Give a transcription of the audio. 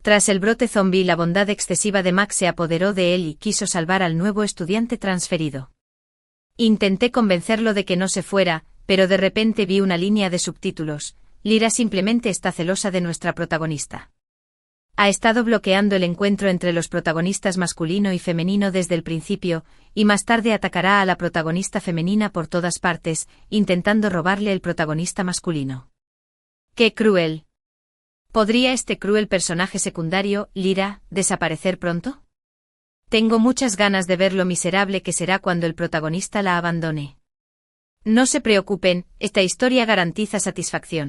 Tras el brote zombie, la bondad excesiva de Max se apoderó de él y quiso salvar al nuevo estudiante transferido. Intenté convencerlo de que no se fuera, pero de repente vi una línea de subtítulos: Lyra simplemente está celosa de nuestra protagonista. Ha estado bloqueando el encuentro entre los protagonistas masculino y femenino desde el principio, y más tarde atacará a la protagonista femenina por todas partes, intentando robarle el protagonista masculino. ¡Qué cruel! ¿Podría este cruel personaje secundario, Lyra, desaparecer pronto? Tengo muchas ganas de ver lo miserable que será cuando el protagonista la abandone. No se preocupen, esta historia garantiza satisfacción.